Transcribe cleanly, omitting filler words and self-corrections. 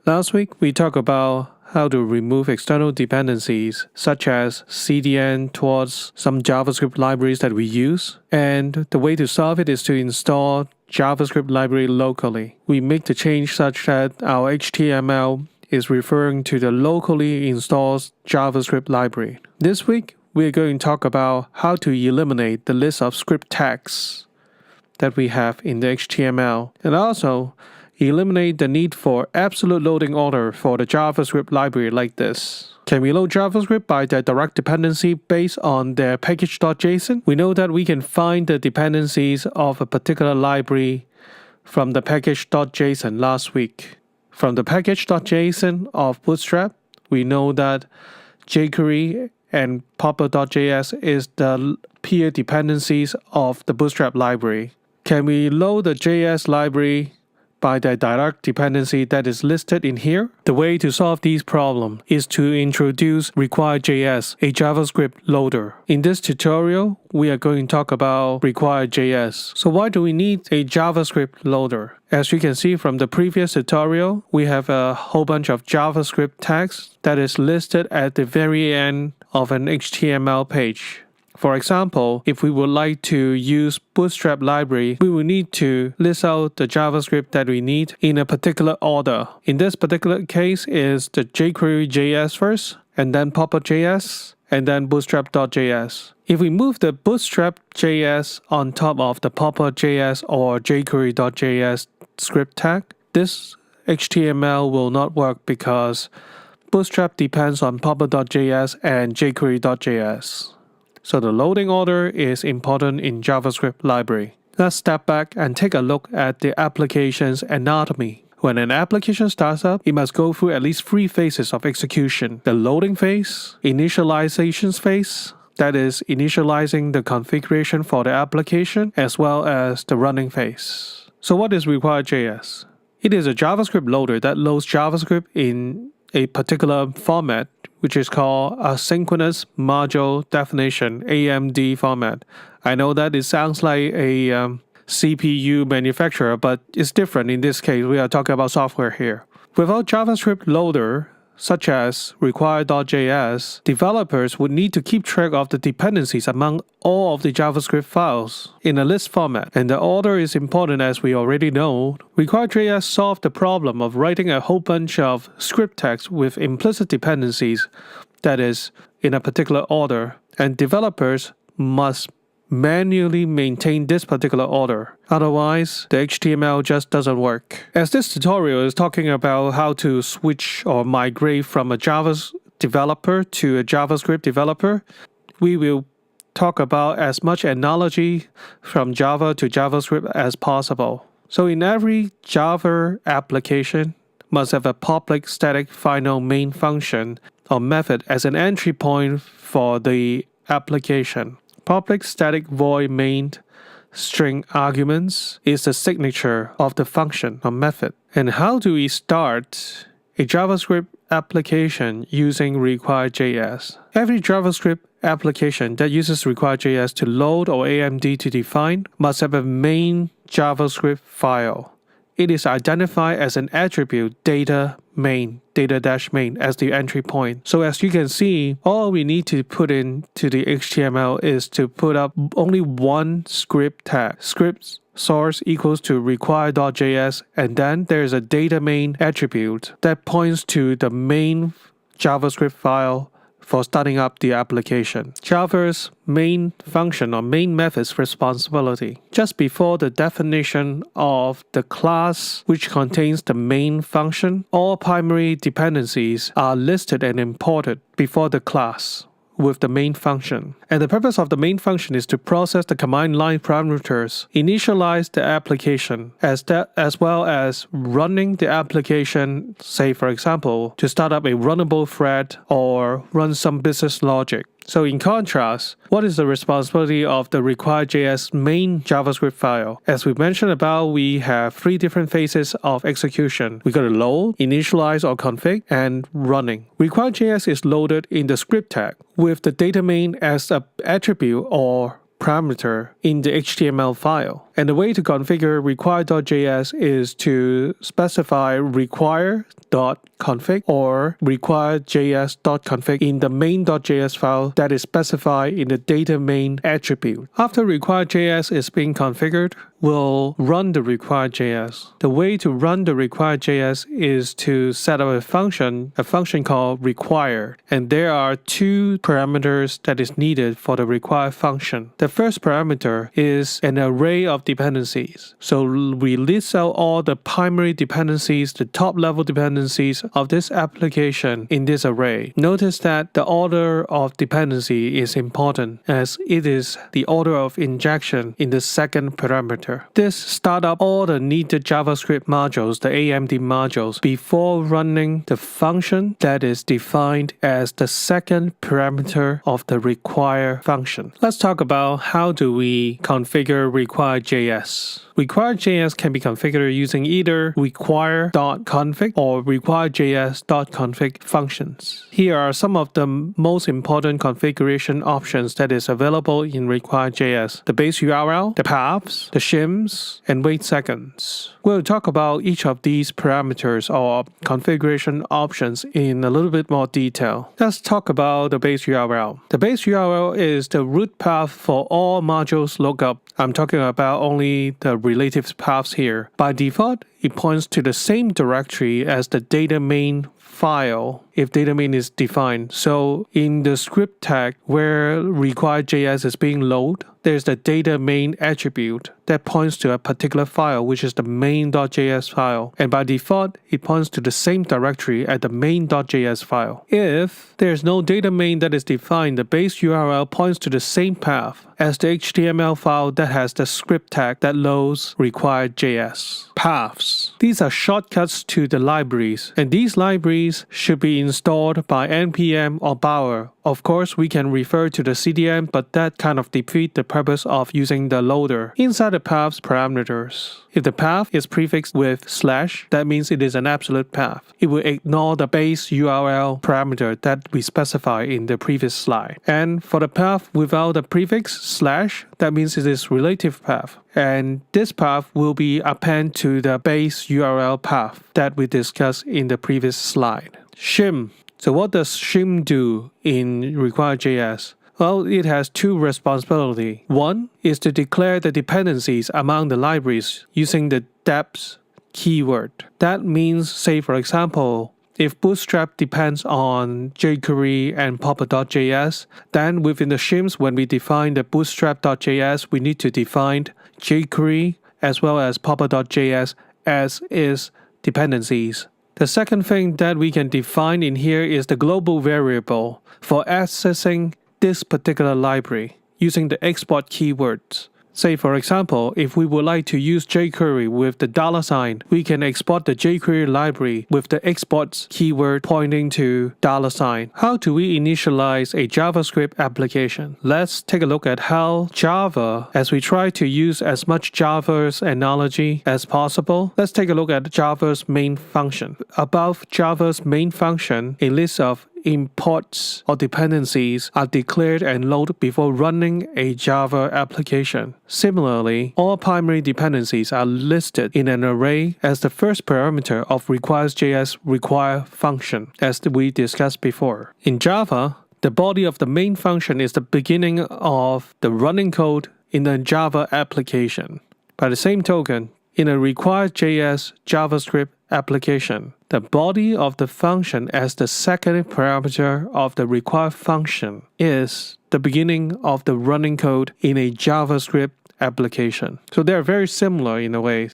Last week, we talked about how to remove external dependencies such as CDN towards some JavaScript libraries that we use. And the way to solve it is to install JavaScript library locally. We make the change such that our HTML is referring to the locally installed JavaScript library. This week, we are going to talk about how to eliminate the list of script tags that we have in the HTML, and also eliminate the need for absolute loading order for the JavaScript library like this. Can we load JavaScript by the direct dependency based on their package.json? We know that we can find the dependencies of a particular library from the package.json last week. From the package.json of Bootstrap, we know that jQuery and popper.js is the peer dependencies of the Bootstrap library. Can we load the JS library by the direct dependency that is listed in here? The way to solve these problems is to introduce Require.js, a JavaScript loader. In this tutorial, we are going to talk about Require.js. So why do we need a JavaScript loader? As you can see from the previous tutorial, we have a whole bunch of JavaScript tags that is listed at the very end of an HTML page. For example, if we would like to use Bootstrap library, we will need to list out the JavaScript that we need in a particular order. In this particular case is the jQuery.js first, and then popper.js, and then bootstrap.js. If we move the bootstrap.js on top of the popper.js or jQuery.js script tag, this HTML will not work because Bootstrap depends on popper.js and jQuery.js. So the loading order is important in JavaScript library. Let's step back and take a look at the application's anatomy. When an application starts up, it must go through at least 3 phases of execution. The loading phase, initialization phase, that is initializing the configuration for the application, as well as the running phase. So what is Require.js? It is a JavaScript loader that loads JavaScript in a particular format, which is called Asynchronous Module Definition, AMD format. I know that it sounds like a CPU manufacturer, but it's different in this case. We are talking about software here. Without JavaScript loader, such as Require.js, developers would need to keep track of the dependencies among all of the JavaScript files in a list format. And the order is important, as we already know. Require.js solved the problem of writing a whole bunch of script tags with implicit dependencies, that is, in a particular order, and developers must manually maintain this particular order. Otherwise, the HTML just doesn't work. As this tutorial is talking about how to switch or migrate from a Java developer to a JavaScript developer, we will talk about as much analogy from Java to JavaScript as possible. So in every Java application, must have a public static final main function or method as an entry point for the application. Public static void main string arguments is the signature of the function or method. And how do we start a JavaScript application using Require.js? Every JavaScript application that uses Require.js to load or AMD to define must have a main JavaScript file. It is identified as an attribute data-main as the entry point. So as you can see, all we need to put into the HTML is to put up only one script tag. Script source equals to require.js, and then there's a data main attribute that points to the main JavaScript file for starting up the application. Java's main function or main method's responsibility. Just before the definition of the class which contains the main function, all primary dependencies are listed and imported before the class with the main function. And the purpose of the main function is to process the command line parameters, initialize the application, as well as running the application, say for example, to start up a runnable thread or run some business logic. So in contrast, what is the responsibility of the Require.js main JavaScript file? As we mentioned about, we have 3 different phases of execution. We got to load, initialize or config, and running. Require.js is loaded in the script tag with the data main as an attribute or parameter in the HTML file. And the way to configure require.js is to specify require.config or require.js.config in the main.js file that is specified in the data main attribute. After require.js is being configured, we'll run the require.js. The way to run the require.js is to set up a function called require. And there are two parameters that is needed for the require function. The first parameter is an array of dependencies. So we list out all the primary dependencies, the top level dependencies of this application in this array. Notice that the order of dependency is important as it is the order of injection in the second parameter. This starts up all the needed JavaScript modules, the AMD modules, before running the function that is defined as the second parameter of the require function. Let's talk about how do we configure require.js. Require.js can be configured using either require.config or require.js.config functions. Here are some of the most important configuration options that is available in require.js: the base URL, the paths, the shims, and wait seconds. We'll talk about each of these parameters or configuration options in a little bit more detail. Let's talk about the base URL. The base URL is the root path for all modules lookup. I'm talking about only the relative paths here. By default, it points to the same directory as the data main file if data main is defined. So in the script tag where require.js is being loaded, there's the data main attribute that points to a particular file, which is the main.js file. And by default, it points to the same directory as the main.js file. If there's no data main that is defined, the base URL points to the same path as the HTML file that has the script tag that loads require.js. Paths. These are shortcuts to the libraries, and these libraries should be installed by npm or BASEURL. Of course, we can refer to the CDN, but that kind of defeats the purpose of using the loader. Inside the paths parameters, if the path is prefixed with /, that means it is an absolute path. It will ignore the base URL parameter that we specified in the previous slide. And for the path without the prefix /, that means it is relative path. And this path will be append to the base URL path that we discussed in the previous slide. SHIM. So what does SHIM do in require.js? Well, it has two responsibilities. One is to declare the dependencies among the libraries using the depth keyword. That means, say for example, if Bootstrap depends on jQuery and Popper.js, then within the shims, when we define the Bootstrap.js, we need to define jQuery as well as Popper.js as is dependencies. The second thing that we can define in here is the global variable for accessing this particular library using the export keywords. Say for example, if we would like to use jQuery with the $, we can export the jQuery library with the exports keyword pointing to $. How do we initialize a JavaScript application? Let's take a look at how Java, as we try to use as much Java's analogy as possible. Let's take a look at Java's main function. Above Java's main function, a list of imports or dependencies are declared and loaded before running a Java application. Similarly, all primary dependencies are listed in an array as the first parameter of requires.js require function, as we discussed before. In Java, the body of the main function is the beginning of the running code in the Java application. By the same token, in a require.js JavaScript application, the body of the function as the second parameter of the require function is the beginning of the running code in a JavaScript application. So they are very similar in a way.